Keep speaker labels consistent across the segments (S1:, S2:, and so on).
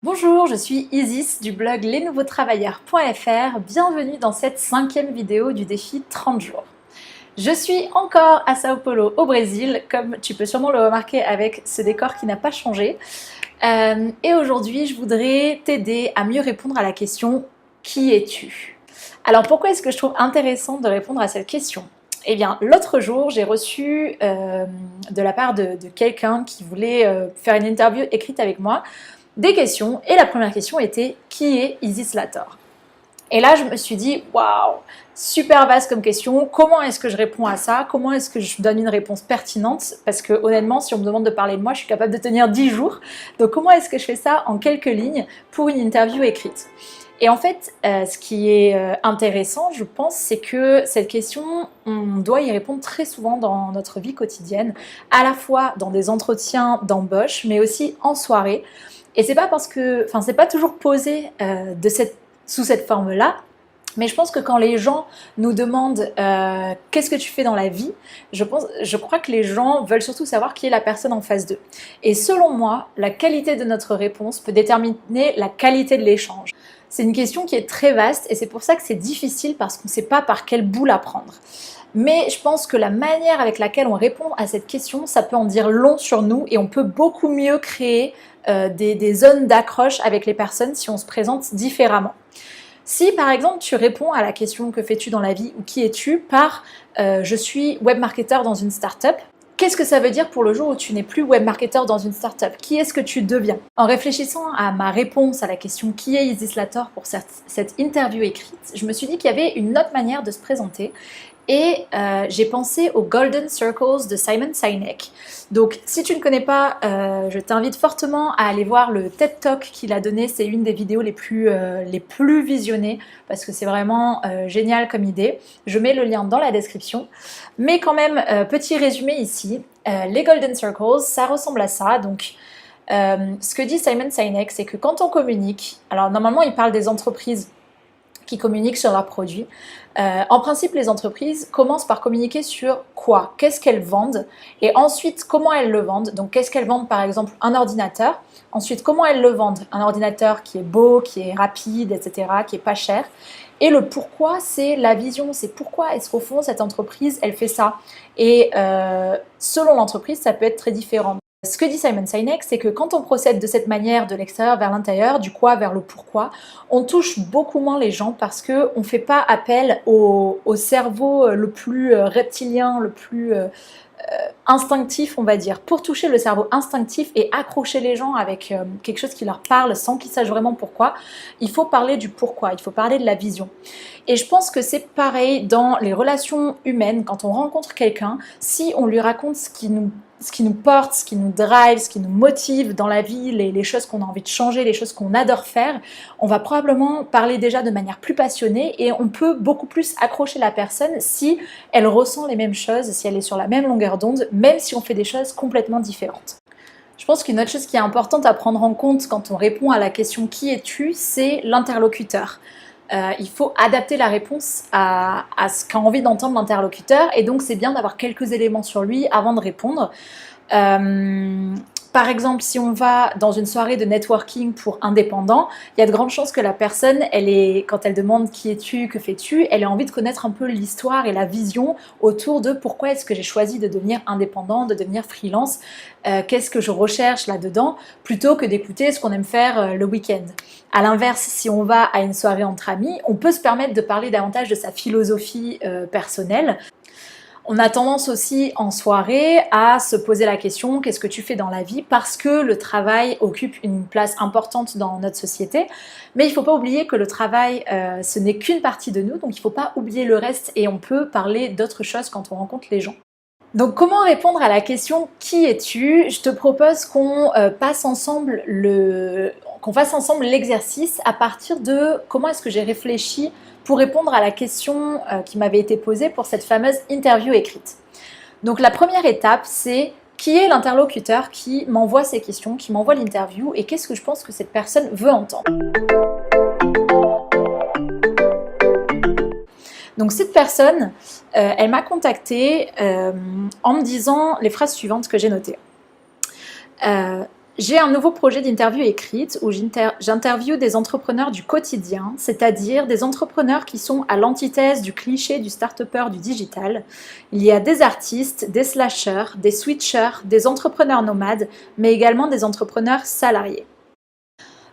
S1: Bonjour, je suis Isis du blog lesnouveautravailleurs.fr. Bienvenue dans cette 5e vidéo du défi 30 jours. Je suis encore à Sao Paulo au Brésil, comme tu peux sûrement le remarquer avec ce décor qui n'a pas changé. Et aujourd'hui, je voudrais t'aider à mieux répondre à la question « Qui es-tu » Alors pourquoi est-ce que je trouve intéressant de répondre à cette question ? Eh bien, l'autre jour, j'ai reçu de la part de quelqu'un qui voulait faire une interview écrite avec moi des questions, et la première question était « Qui est Isis Lator ?» Et là, je me suis dit « Waouh, super vaste comme question, comment est-ce que je réponds à ça? Comment est-ce que je donne une réponse pertinente ?» Parce que honnêtement, si on me demande de parler de moi, je suis capable de tenir 10 jours. Donc comment est-ce que je fais ça en quelques lignes pour une interview écrite? Et en fait, ce qui est intéressant, je pense, c'est que cette question, on doit y répondre très souvent dans notre vie quotidienne, à la fois dans des entretiens d'embauche, mais aussi en soirée. Et c'est pas parce que, enfin, c'est pas toujours posé sous cette forme-là, mais je pense que quand les gens nous demandent qu'est-ce que tu fais dans la vie, je crois que les gens veulent surtout savoir qui est la personne en face d'eux. Et selon moi, la qualité de notre réponse peut déterminer la qualité de l'échange. C'est une question qui est très vaste et c'est pour ça que c'est difficile parce qu'on ne sait pas par quel bout la prendre. Mais je pense que la manière avec laquelle on répond à cette question, ça peut en dire long sur nous et on peut beaucoup mieux créer des zones d'accroche avec les personnes si on se présente différemment. Si par exemple tu réponds à la question « Que fais-tu dans la vie » ou « Qui es-tu » par « Je suis webmarketeur dans une start-up », qu'est-ce que ça veut dire pour le jour où tu n'es plus webmarketeur dans une start-up? Qui est-ce que tu deviens? En réfléchissant à ma réponse à la question « Qui est Isis Lator » pour cette interview écrite, je me suis dit qu'il y avait une autre manière de se présenter. Et j'ai pensé aux Golden Circles de Simon Sinek. Donc si tu ne connais pas, je t'invite fortement à aller voir le TED Talk qu'il a donné. C'est une des vidéos les plus visionnées parce que c'est vraiment génial comme idée. Je mets le lien dans la description. Mais quand même, petit résumé ici. Les Golden Circles, ça ressemble à ça. Donc ce que dit Simon Sinek, c'est que quand on communique, alors normalement il parle des entreprises qui communiquent sur leurs produits. En principe, les entreprises commencent par communiquer sur quoi? Qu'est-ce qu'elles vendent? Et ensuite, comment elles le vendent? Donc, qu'est-ce qu'elles vendent, par exemple, un ordinateur? Ensuite, comment elles le vendent? Un ordinateur qui est beau, qui est rapide, etc., qui est pas cher. Et le pourquoi, c'est la vision. C'est pourquoi est-ce qu'au fond, cette entreprise, elle fait ça? Et selon l'entreprise, ça peut être très différent. Ce que dit Simon Sinek, c'est que quand on procède de cette manière, de l'extérieur vers l'intérieur, du quoi vers le pourquoi, on touche beaucoup moins les gens parce qu'on ne fait pas appel au cerveau le plus reptilien, le plus instinctif, on va dire. Pour toucher le cerveau instinctif et accrocher les gens avec quelque chose qui leur parle sans qu'ils sachent vraiment pourquoi, il faut parler du pourquoi, il faut parler de la vision. Et je pense que c'est pareil dans les relations humaines, quand on rencontre quelqu'un, si on lui raconte ce qui nous porte, ce qui nous drive, ce qui nous motive dans la vie, les choses qu'on a envie de changer, les choses qu'on adore faire, on va probablement parler déjà de manière plus passionnée et on peut beaucoup plus accrocher la personne si elle ressent les mêmes choses, si elle est sur la même longueur d'onde, même si on fait des choses complètement différentes. Je pense qu'une autre chose qui est importante à prendre en compte quand on répond à la question « Qui es-tu ?» c'est l'interlocuteur. Il faut adapter la réponse à ce qu'a envie d'entendre l'interlocuteur et donc c'est bien d'avoir quelques éléments sur lui avant de répondre. Par exemple, si on va dans une soirée de networking pour indépendants, il y a de grandes chances que la personne, quand elle demande qui es-tu, que fais-tu, elle a envie de connaître un peu l'histoire et la vision autour de pourquoi est-ce que j'ai choisi de devenir indépendant, de devenir freelance, qu'est-ce que je recherche là-dedans, plutôt que d'écouter ce qu'on aime faire le week-end. À l'inverse, si on va à une soirée entre amis, on peut se permettre de parler davantage de sa philosophie personnelle. On a tendance aussi en soirée à se poser la question « Qu'est-ce que tu fais dans la vie ?» parce que le travail occupe une place importante dans notre société. Mais il ne faut pas oublier que le travail, ce n'est qu'une partie de nous, donc il ne faut pas oublier le reste et on peut parler d'autres choses quand on rencontre les gens. Donc comment répondre à la question « Qui es-tu » Je te propose qu'on fasse ensemble l'exercice à partir de comment est-ce que j'ai réfléchi pour répondre à la question qui m'avait été posée pour cette fameuse interview écrite. Donc la première étape, c'est qui est l'interlocuteur qui m'envoie ces questions, qui m'envoie l'interview et qu'est-ce que je pense que cette personne veut entendre. Donc cette personne, elle m'a contactée en me disant les phrases suivantes que j'ai notées. J'ai un nouveau projet d'interview écrite où j'interviewe des entrepreneurs du quotidien, c'est-à-dire des entrepreneurs qui sont à l'antithèse du cliché du start-upper du digital. Il y a des artistes, des slashers, des switchers, des entrepreneurs nomades, mais également des entrepreneurs salariés.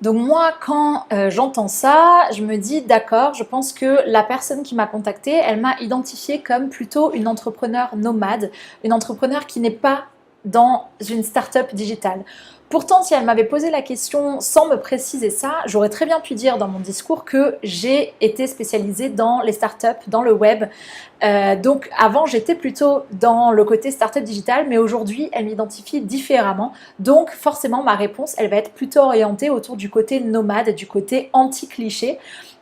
S1: Donc moi, quand j'entends ça, je me dis d'accord, je pense que la personne qui m'a contactée, elle m'a identifiée comme plutôt une entrepreneur nomade, une entrepreneur qui n'est pas dans une start-up digitale. Pourtant, si elle m'avait posé la question sans me préciser ça, j'aurais très bien pu dire dans mon discours que j'ai été spécialisée dans les startups, dans le web. Donc avant, j'étais plutôt dans le côté startup digital, mais aujourd'hui, elle m'identifie différemment. Donc forcément, ma réponse, elle va être plutôt orientée autour du côté nomade, du côté anti-cliché.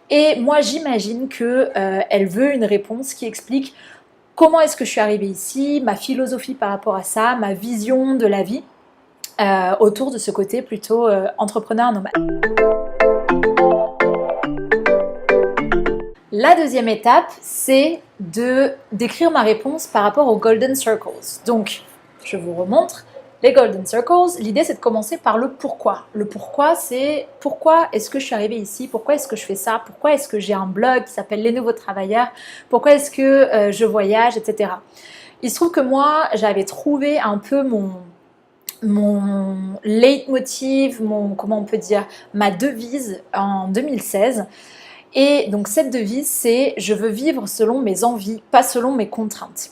S1: Et moi, j'imagine qu'elle veut une réponse qui explique comment est-ce que je suis arrivée ici, ma philosophie par rapport à ça, ma vision de la vie. Autour de ce côté plutôt entrepreneur nomade. La deuxième étape, c'est d'écrire ma réponse par rapport aux Golden Circles. Donc, je vous remontre. Les Golden Circles, l'idée c'est de commencer par le pourquoi. Le pourquoi, c'est pourquoi est-ce que je suis arrivée ici, pourquoi est-ce que je fais ça, pourquoi est-ce que j'ai un blog qui s'appelle Les Nouveaux Travailleurs, pourquoi est-ce que je voyage, etc. Il se trouve que moi, j'avais trouvé un peu mon leitmotiv, comment on peut dire, ma devise en 2016. Et donc cette devise, c'est « Je veux vivre selon mes envies, pas selon mes contraintes ».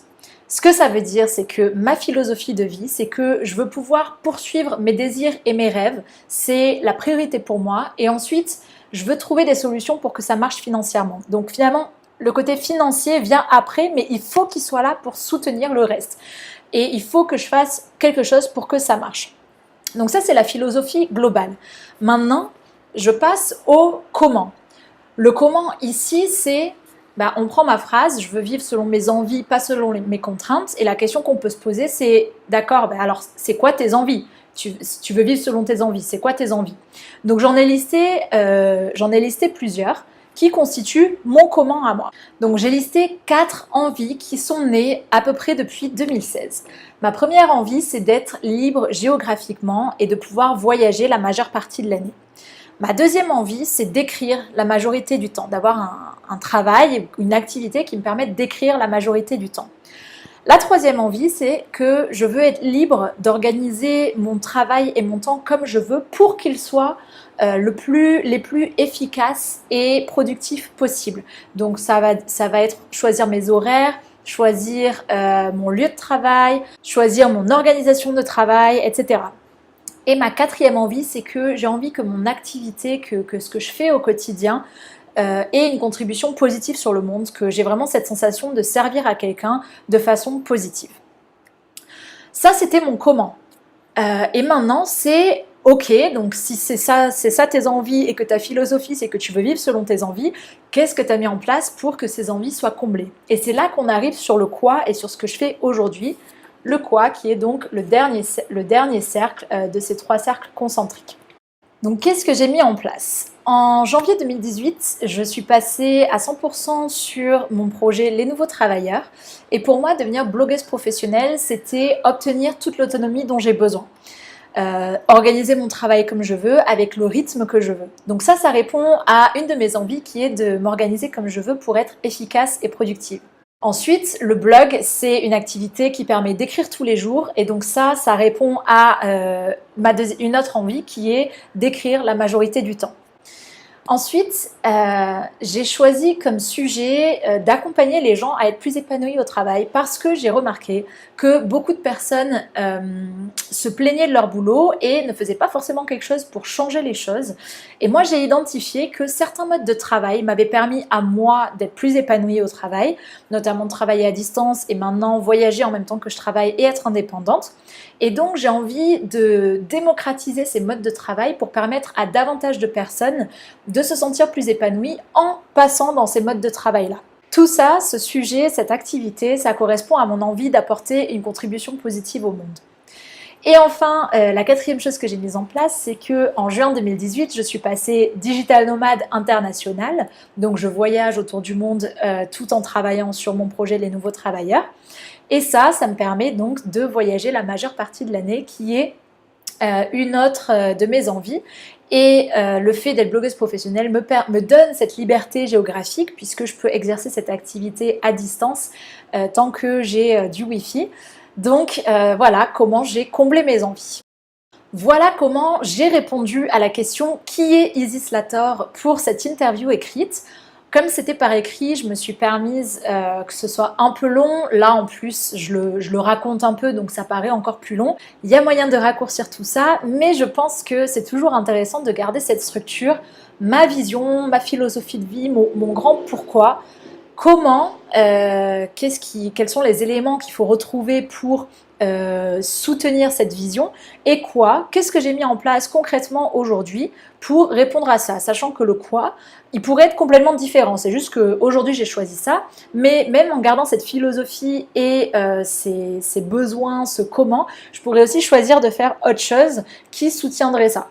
S1: Ce que ça veut dire, c'est que ma philosophie de vie, c'est que je veux pouvoir poursuivre mes désirs et mes rêves. C'est la priorité pour moi. Et ensuite, je veux trouver des solutions pour que ça marche financièrement. Donc finalement, le côté financier vient après, mais il faut qu'il soit là pour soutenir le reste. Et il faut que je fasse quelque chose pour que ça marche. Donc ça, c'est la philosophie globale. Maintenant, je passe au comment. Le comment ici, c'est, on prend ma phrase, je veux vivre selon mes envies, pas selon mes contraintes. Et la question qu'on peut se poser, c'est, d'accord, alors c'est quoi tes envies ? Tu veux vivre selon tes envies, c'est quoi tes envies ? Donc j'en ai listé plusieurs qui constituent mon comment à moi. Donc j'ai listé 4 envies qui sont nées à peu près depuis 2016. Ma première envie, c'est d'être libre géographiquement et de pouvoir voyager la majeure partie de l'année. Ma deuxième envie, c'est d'écrire la majorité du temps, d'avoir un travail, une activité qui me permette d'écrire la majorité du temps. La troisième envie, c'est que je veux être libre d'organiser mon travail et mon temps comme je veux pour qu'il soit les plus efficaces et productifs possibles. Donc ça va être choisir mes horaires, choisir mon lieu de travail, choisir mon organisation de travail, etc. Et ma quatrième envie, c'est que j'ai envie que mon activité, que ce que je fais au quotidien ait une contribution positive sur le monde, que j'ai vraiment cette sensation de servir à quelqu'un de façon positive. Ça, c'était mon comment. Et maintenant, c'est ok, donc si c'est ça tes envies et que ta philosophie, c'est que tu veux vivre selon tes envies, qu'est-ce que tu as mis en place pour que ces envies soient comblées? Et c'est là qu'on arrive sur le quoi et sur ce que je fais aujourd'hui. Le quoi, qui est donc le dernier cercle de ces 3 cercles concentriques. Donc, qu'est-ce que j'ai mis en place? En janvier 2018, je suis passée à 100% sur mon projet Les Nouveaux Travailleurs. Et pour moi, devenir blogueuse professionnelle, c'était obtenir toute l'autonomie dont j'ai besoin. Organiser mon travail comme je veux, avec le rythme que je veux. Donc ça répond à une de mes envies qui est de m'organiser comme je veux pour être efficace et productive. Ensuite, le blog, c'est une activité qui permet d'écrire tous les jours et donc ça répond à une autre envie qui est d'écrire la majorité du temps. Ensuite, j'ai choisi comme sujet d'accompagner les gens à être plus épanouis au travail parce que j'ai remarqué que beaucoup de personnes se plaignaient de leur boulot et ne faisaient pas forcément quelque chose pour changer les choses. Et moi, j'ai identifié que certains modes de travail m'avaient permis à moi d'être plus épanouie au travail, notamment de travailler à distance et maintenant voyager en même temps que je travaille et être indépendante. Et donc, j'ai envie de démocratiser ces modes de travail pour permettre à davantage de personnes de se sentir plus épanouies en passant dans ces modes de travail-là. Tout ça, ce sujet, cette activité, ça correspond à mon envie d'apporter une contribution positive au monde. Et enfin, la quatrième chose que j'ai mise en place, c'est qu'en juin 2018, je suis passée digital nomade international. Donc, je voyage autour du monde tout en travaillant sur mon projet Les Nouveaux Travailleurs. Et ça me permet donc de voyager la majeure partie de l'année qui est une autre de mes envies. Et le fait d'être blogueuse professionnelle me donne cette liberté géographique puisque je peux exercer cette activité à distance tant que j'ai du Wi-Fi. Donc voilà comment j'ai comblé mes envies. Voilà comment j'ai répondu à la question « Qui est Isis Lator ?» pour cette interview écrite. Comme c'était par écrit, je me suis permise que ce soit un peu long. Là, en plus, je le raconte un peu, donc ça paraît encore plus long. Il y a moyen de raccourcir tout ça, mais je pense que c'est toujours intéressant de garder cette structure, ma vision, ma philosophie de vie, mon grand pourquoi. Comment, quels sont les éléments qu'il faut retrouver pour soutenir cette vision et qu'est-ce que j'ai mis en place concrètement aujourd'hui pour répondre à ça, sachant que le quoi, il pourrait être complètement différent. C'est juste qu'aujourd'hui j'ai choisi ça, mais même en gardant cette philosophie et ces besoins, ce comment, je pourrais aussi choisir de faire autre chose qui soutiendrait ça.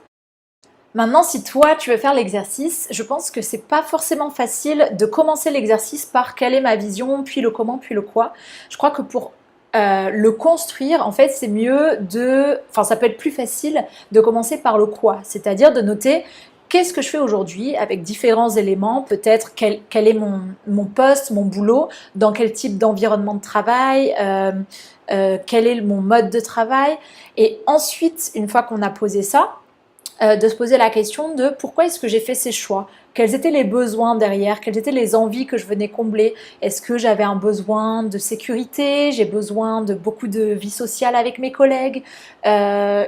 S1: Maintenant, si toi, tu veux faire l'exercice, je pense que c'est pas forcément facile de commencer l'exercice par quelle est ma vision, puis le comment, puis le quoi. Je crois que pour le construire, en fait, c'est mieux ça peut être plus facile de commencer par le quoi, c'est-à-dire de noter qu'est-ce que je fais aujourd'hui avec différents éléments, peut-être quel est mon poste, mon boulot, dans quel type d'environnement de travail, quel est mon mode de travail. Et ensuite, une fois qu'on a posé ça, de se poser la question de pourquoi est-ce que j'ai fait ces choix, quels étaient les besoins derrière, quelles étaient les envies que je venais combler, est-ce que j'avais un besoin de sécurité, j'ai besoin de beaucoup de vie sociale avec mes collègues, il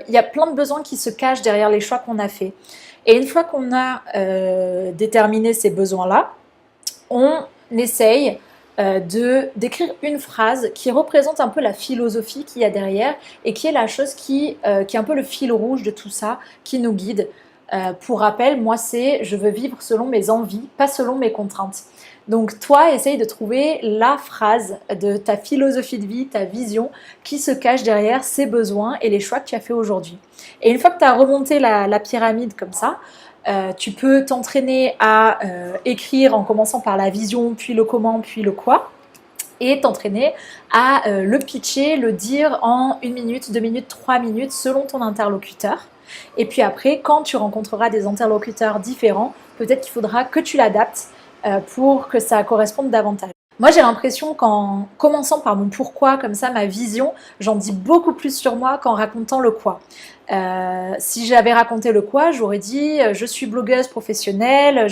S1: y a plein de besoins qui se cachent derrière les choix qu'on a fait. Et une fois qu'on a déterminé ces besoins-là, on essaye d'écrire une phrase qui représente un peu la philosophie qu'il y a derrière et qui est la chose qui est un peu le fil rouge de tout ça, qui nous guide. Pour rappel, moi c'est « je veux vivre selon mes envies, pas selon mes contraintes ». Donc toi, essaye de trouver la phrase de ta philosophie de vie, ta vision qui se cache derrière ces besoins et les choix que tu as fait aujourd'hui. Et une fois que tu as remonté la pyramide comme ça, tu peux t'entraîner à écrire en commençant par la vision, puis le comment, puis le quoi, et t'entraîner à le pitcher, le dire en 1 minute, 2 minutes, 3 minutes selon ton interlocuteur. Et puis après, quand tu rencontreras des interlocuteurs différents, peut-être qu'il faudra que tu l'adaptes pour que ça corresponde davantage. Moi, j'ai l'impression qu'en commençant par mon pourquoi, comme ça, ma vision, j'en dis beaucoup plus sur moi qu'en racontant le quoi. Si j'avais raconté le quoi, j'aurais dit « je suis blogueuse professionnelle,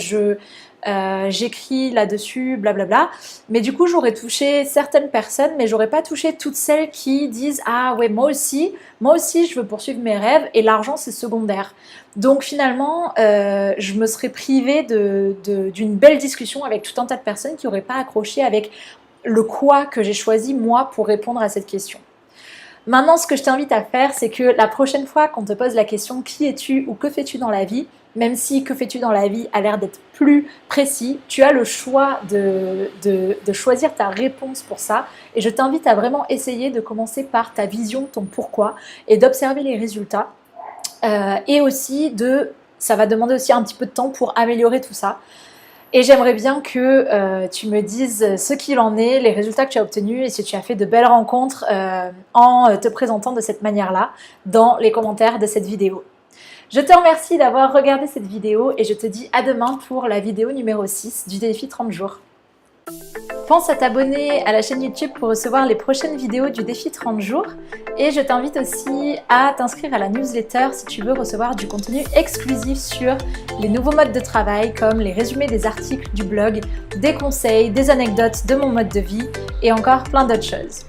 S1: j'écris là-dessus, blablabla ». Mais du coup, j'aurais touché certaines personnes, mais j'aurais pas touché toutes celles qui disent « ah ouais, moi aussi, je veux poursuivre mes rêves et l'argent, c'est secondaire ». Donc finalement, je me serais privée d'une belle discussion avec tout un tas de personnes qui n'auraient pas accroché avec le quoi que j'ai choisi moi pour répondre à cette question. Maintenant, ce que je t'invite à faire, c'est que la prochaine fois qu'on te pose la question « qui es-tu » ou « que fais-tu dans la vie ?» même si « que fais-tu dans la vie » a l'air d'être plus précis, tu as le choix de choisir ta réponse pour ça. Et je t'invite à vraiment essayer de commencer par ta vision, ton pourquoi, et d'observer les résultats. Et aussi, ça va demander aussi un petit peu de temps pour améliorer tout ça. Et j'aimerais bien que tu me dises ce qu'il en est, les résultats que tu as obtenus et si tu as fait de belles rencontres en te présentant de cette manière-là dans les commentaires de cette vidéo. Je te remercie d'avoir regardé cette vidéo et je te dis à demain pour la vidéo numéro 6 du défi 30 jours. Pense à t'abonner à la chaîne YouTube pour recevoir les prochaines vidéos du défi 30 jours et je t'invite aussi à t'inscrire à la newsletter si tu veux recevoir du contenu exclusif sur les nouveaux modes de travail comme les résumés des articles du blog, des conseils, des anecdotes de mon mode de vie et encore plein d'autres choses.